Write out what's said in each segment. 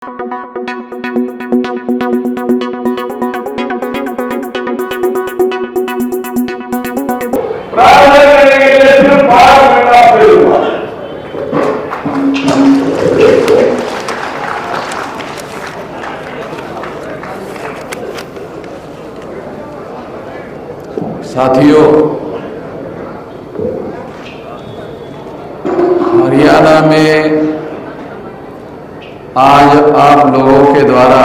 साथियों, हरियाणा में आज आप लोगों के द्वारा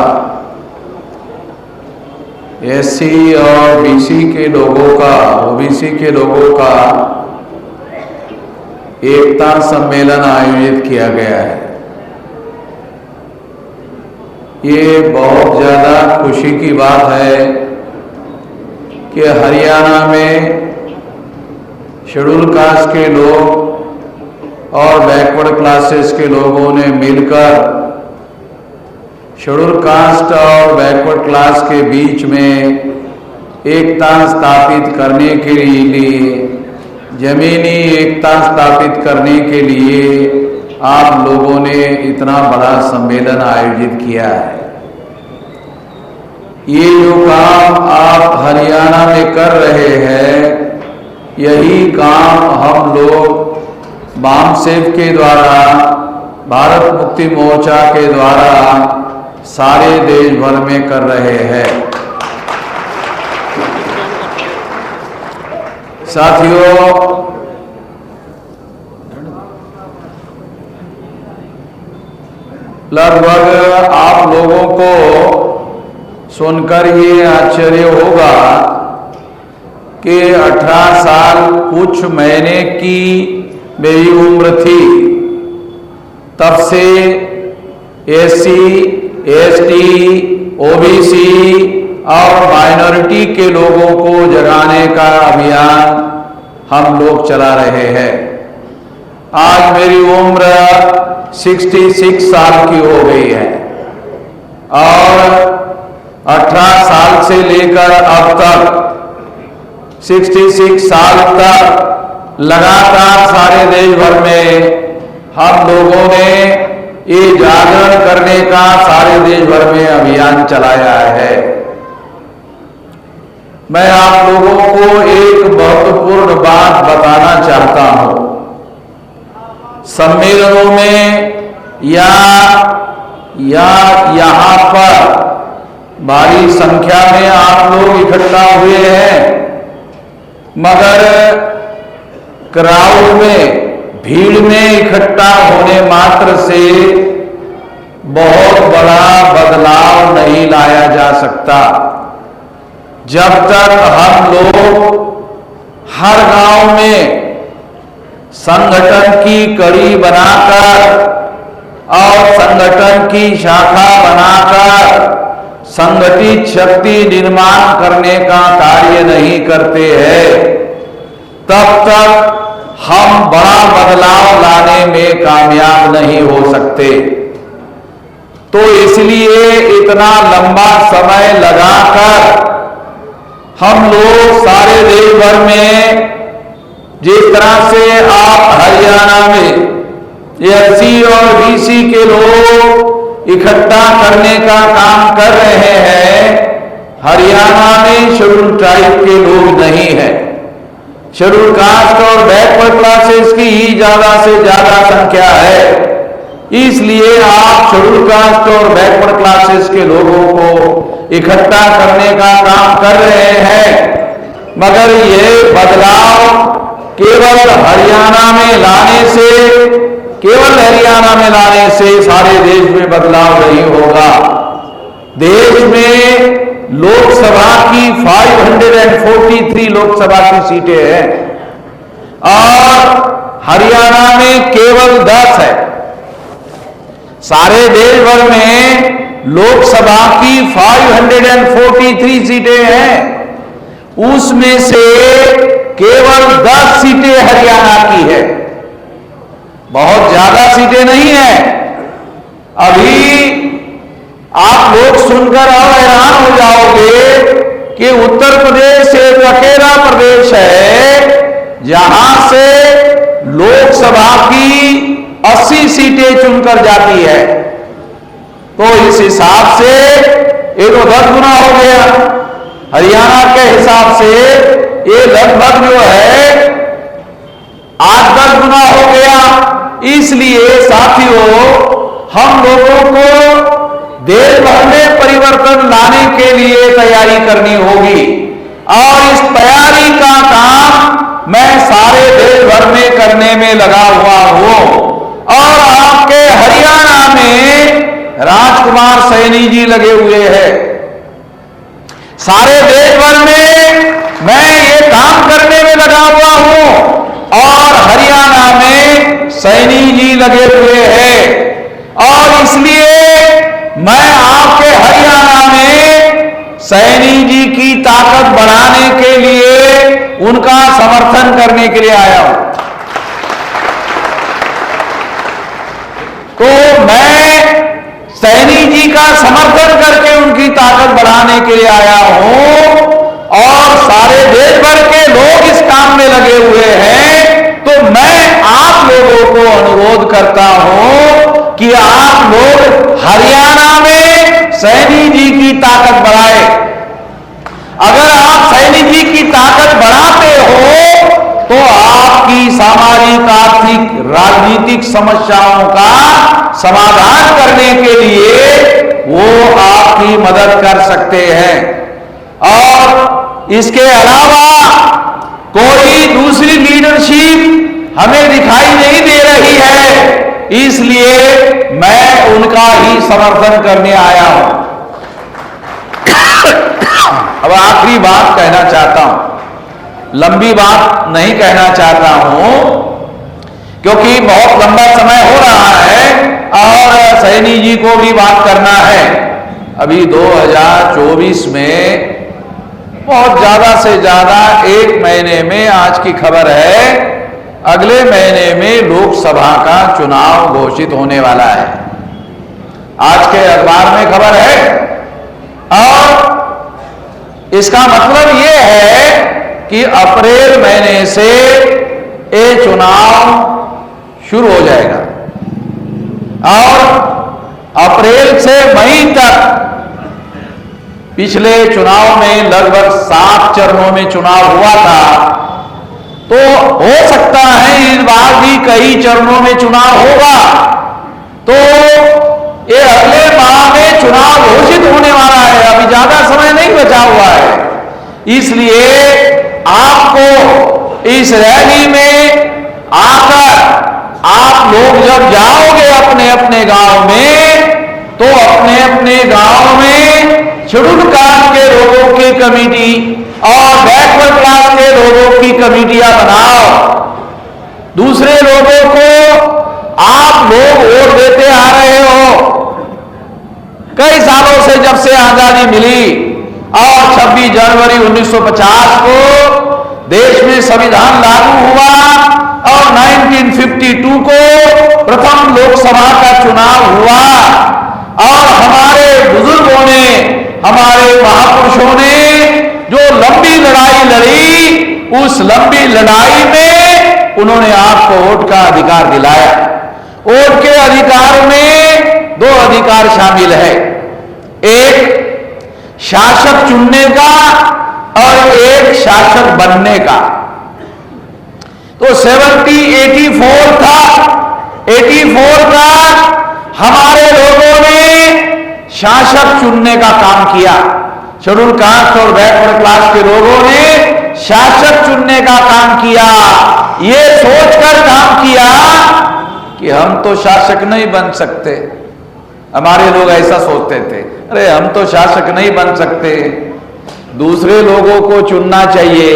एससी और बीसी के लोगों का, ओबीसी के लोगों का एकता सम्मेलन आयोजित किया गया है। ये बहुत ज़्यादा खुशी की बात है कि हरियाणा में शेड्यूल कास्ट के लोग और बैकवर्ड क्लासेस के लोगों ने मिलकर शेड्यूल कास्ट और बैकवर्ड क्लास के बीच में एकता स्थापित करने के लिए, जमीनी एकता स्थापित करने के लिए आप लोगों ने इतना बड़ा सम्मेलन आयोजित किया है। ये जो काम आप हरियाणा में कर रहे हैं, यही काम हम लोग बामसेफ के द्वारा, भारत मुक्ति मोर्चा के द्वारा सारे देश भर में कर रहे हैं। साथियों, लगभग आप लोगों को सुनकर ये आश्चर्य होगा कि 18 साल कुछ महीने की मेरी उम्र थी, तब से एससी, एसटी, ओबीसी और माइनॉरिटी के लोगों को जगाने का अभियान हम लोग चला रहे हैं। आज मेरी उम्र 66 साल की हो गई है और 18 साल से लेकर अब तक 66 साल तक लगातार सारे देश भर में हम लोगों ने ये जागरण करने का सारे देश भर में अभियान चलाया है। मैं आप लोगों को एक महत्वपूर्ण बात बताना चाहता हूं। सम्मेलनों में या यहां पर भारी संख्या में आप लोग इकट्ठा हुए हैं, मगर क्राउड में, भीड़ में इकट्ठा होने मात्र से बहुत बड़ा बदलाव नहीं लाया जा सकता। जब तक हम लोग हर गांव में संगठन की कड़ी बनाकर और संगठन की शाखा बनाकर संगठित शक्ति निर्माण करने का कार्य नहीं करते हैं, तब तक हम बड़ा बदलाव लाने में कामयाब नहीं हो सकते। तो इसलिए इतना लंबा समय लगाकर हम लोग सारे देश भर में, जिस तरह से आप हरियाणा में एससी और बीसी के लोग इकट्ठा करने का काम कर रहे हैं, हरियाणा में शेड्यूल ट्राइब के लोग नहीं हैं। शेड्यूल कास्ट और बैकवर्ड क्लासेस की ही ज्यादा से ज्यादा संख्या है। इसलिए आप शेड्यूल कास्ट और बैकवर्ड क्लासेस के लोगों को इकट्ठा करने का काम कर रहे हैं, मगर ये बदलाव केवल हरियाणा में लाने से सारे देश में बदलाव नहीं होगा। देश में लोकसभा की 543 लोकसभा की सीटें हैं और हरियाणा में केवल 10 है। सारे देश भर में लोकसभा की 543 सीटें हैं, उसमें से केवल 10 सीटें हरियाणा की है। बहुत ज्यादा सीटें नहीं है। अभी आप लोग सुनकर और हैरान हो जाओगे कि उत्तर प्रदेश एक अकेला प्रदेश है जहां से लोकसभा की 80 सीटें चुनकर जाती है। तो इस हिसाब से ये तो 10 गुना हो गया। हरियाणा के हिसाब से ये लगभग जो है 8-10 गुना हो गया। इसलिए साथियों, हम लोगों को देश भर में परिवर्तन लाने के लिए तैयारी करनी होगी और इस तैयारी का काम मैं सारे देश भर में करने में लगा हुआ हूं। और आपके हरियाणा में राजकुमार सैनी जी लगे हुए हैं। सारे देश भर में मैं ये काम करने में लगा हुआ हूं और हरियाणा में सैनी जी लगे हुए हैं। और इसलिए मैं आपके हरियाणा में सैनी जी की ताकत बढ़ाने के लिए उनका समर्थन करने के लिए आया हूं। तो मैं सैनी जी का समर्थन करके उनकी ताकत बढ़ाने के लिए आया हूं और सारे देश भर के लोग इस काम में लगे हुए हैं। तो मैं आप लोगों को अनुरोध करता हूं कि आप लोग हरियाणा में सैनी जी की ताकत बढ़ाए। अगर आप सैनी जी की ताकत बढ़ाते हो तो आपकी सामाजिक, आर्थिक, राजनीतिक समस्याओं का समाधान करने के लिए वो आपकी मदद कर सकते हैं। और इसके अलावा कोई दूसरी लीडरशिप हमें दिखाई नहीं दे रही है, इसलिए मैं उनका ही समर्थन करने आया हूं। अब आखिरी बात कहना चाहता हूं, लंबी बात नहीं कहना चाहता हूं क्योंकि बहुत लंबा समय हो रहा है और सैनी जी को भी बात करना है। अभी 2024 में बहुत ज्यादा से ज्यादा 1 महीने में, आज की खबर है अगले महीने में लोकसभा का चुनाव घोषित होने वाला है। आज के अखबार में खबर है और इसका मतलब यह है कि अप्रैल महीने से ये चुनाव शुरू हो जाएगा और अप्रैल से मई तक पिछले चुनाव में लगभग 7 चरणों में चुनाव हुआ था। तो हो सकता है इस बार भी कई चरणों में चुनाव होगा। तो ये अगले माह में चुनाव घोषित होने वाला है, अभी ज्यादा समय नहीं बचा हुआ है। इसलिए आपको इस रैली में आकर आप लोग जब जाओगे अपने अपने गांव में, तो अपने अपने गांव में शेड्यूल कास्ट के लोगों की कमेटी और बैकवर्ड क्लास के लोगों की कमेटियां बनाओ। दूसरे लोगों को आप लोग वोट देते आ रहे हो कई सालों से, जब से आजादी मिली और 26 जनवरी 1950 को देश में संविधान लागू हुआ और 1952 को प्रथम लोकसभा का चुनाव हुआ और हमारे बुजुर्गों ने, हमारे महापुरुषों ने जो लंबी लड़ाई लड़ी, उस लंबी लड़ाई में उन्होंने आपको वोट का अधिकार दिलाया। वोट के अधिकार में 2 अधिकार शामिल है, एक शासक चुनने का और एक शासक बनने का। तो 84 था, 84 का हमारे लोगों ने शासक चुनने का काम किया। शेड्यूल कास्ट और बैकवर्ड क्लास के लोगों ने शासक चुनने का काम किया, ये सोचकर काम किया कि हम तो शासक नहीं बन सकते। हमारे लोग ऐसा सोचते थे, अरे हम तो शासक नहीं बन सकते, दूसरे लोगों को चुनना चाहिए।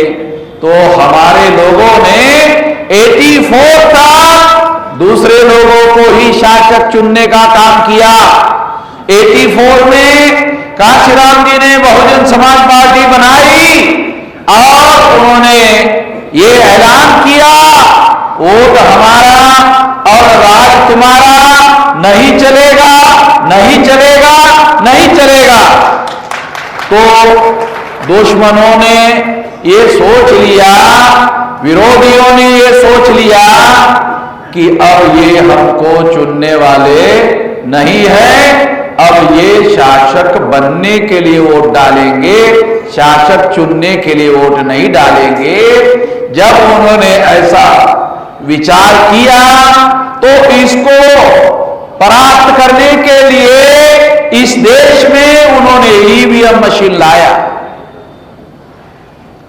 तो हमारे लोगों ने 84 तक दूसरे लोगों को ही शासक चुनने का काम किया। 84 में काशीराम जी ने बहुजन समाज पार्टी बनाई और उन्होंने ये ऐलान किया, वोट हमारा और राज तुम्हारा, नहीं चलेगा, नहीं चलेगा, नहीं चलेगा। तो दुश्मनों ने ये सोच लिया, विरोधियों ने ये सोच लिया कि अब ये हमको चुनने वाले नहीं है, अब ये शासक बनने के लिए वोट डालेंगे, शासक चुनने के लिए वोट नहीं डालेंगे। जब उन्होंने ऐसा विचार किया तो इसको परास्त करने के लिए इस देश में उन्होंने ईवीएम मशीन लाया।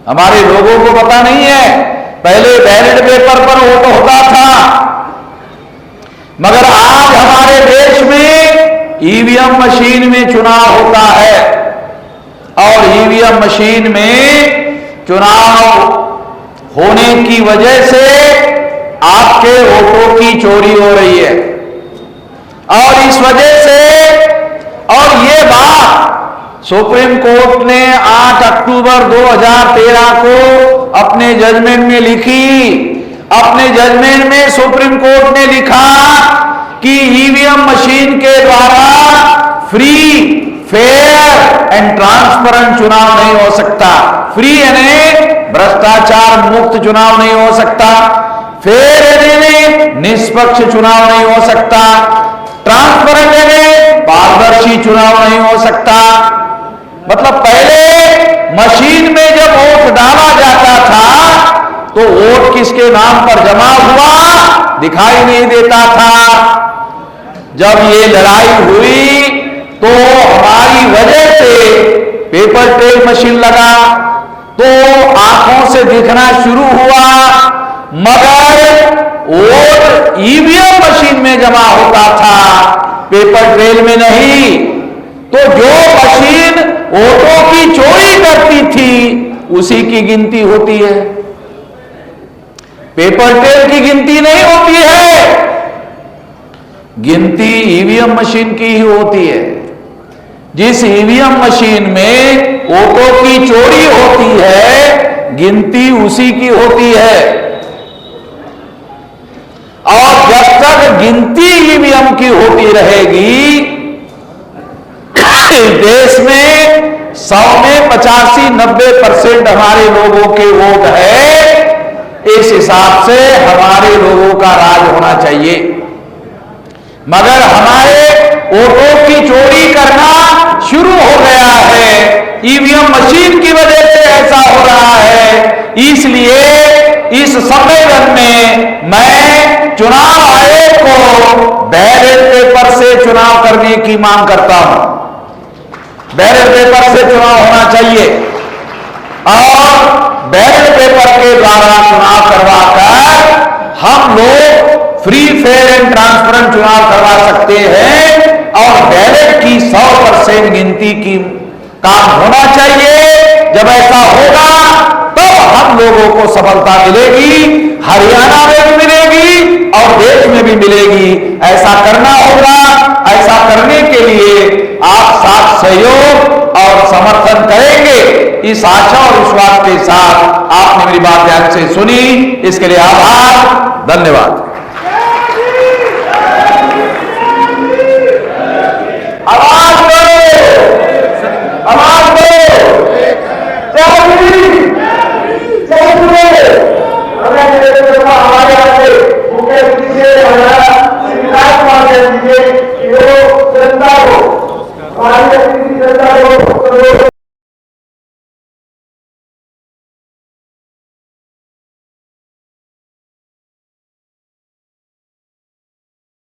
हमारे लोगों को पता नहीं है, पहले बैलेट पेपर पर वोट होता था, मगर आज हमारे देश में ईवीएम मशीन में चुनाव होता है और ईवीएम मशीन में चुनाव होने की वजह से आपके वोटों की चोरी हो रही है। और इस वजह से, और ये बात सुप्रीम कोर्ट ने 8 अक्टूबर 2013 को अपने जजमेंट में लिखी। अपने जजमेंट में सुप्रीम कोर्ट ने लिखा कि ईवीएम मशीन के द्वारा फ्री, फेयर एंड ट्रांसपेरेंट चुनाव नहीं हो सकता। फ्री यानी भ्रष्टाचार मुक्त चुनाव नहीं हो सकता, फेयर यानी निष्पक्ष चुनाव नहीं हो सकता, ट्रांसपेरेंट यानी पारदर्शी चुनाव नहीं हो सकता। मतलब पहले मशीन में जब वोट डाला जाता था तो वोट किसके नाम पर जमा हुआ दिखाई नहीं देता था। जब ये लड़ाई हुई तो हमारी वजह से पेपर ट्रेल मशीन लगा तो आंखों से दिखना शुरू हुआ, मगर वोट ईवीएम मशीन में जमा होता था, पेपर ट्रेल में नहीं। तो जो मशीन वोटों की चोरी करती थी उसी की गिनती होती है, पेपर ट्रेल की गिनती नहीं होती है। गिनती ईवीएम मशीन की ही होती है। जिस ईवीएम मशीन में वोटों की चोरी होती है, गिनती उसी की होती है। और जब तक गिनती ईवीएम की होती रहेगी, देश में 100 में 85-90% हमारे लोगों के वोट है। इस हिसाब से हमारे लोगों का राज होना चाहिए। मगर हमारे वोटों की चोरी करना शुरू हो गया है, ईवीएम मशीन की वजह से ऐसा हो रहा है। इसलिए इस सम्मेलन में मैं चुनाव आयोग को बैलेट पेपर से चुनाव करने की मांग करता हूं। बैलेट पेपर से चुनाव होना चाहिए और बैलेट पेपर के द्वारा चुनाव करवाकर हम लोग फ्री, फेयर एंड ट्रांसपेरेंट चुनाव करवा सकते हैं। और बैलेट की 100% गिनती की काम होना चाहिए। जब ऐसा होगा तो हम लोगों को सफलता मिलेगी, हरियाणा में भी मिलेगी और देश में भी मिलेगी। ऐसा करना होगा। ऐसा करने के लिए आप साथ सहयोग और समर्थन करेंगे, इस आशा और विश्वास के साथ आपने मेरी बात ध्यान से सुनी, इसके लिए आभार, धन्यवाद। आवाज दो, आवाज दो। हमारे यहाँ से मुख्य अतिथि से जनता को, हमारी अतिथि जनता को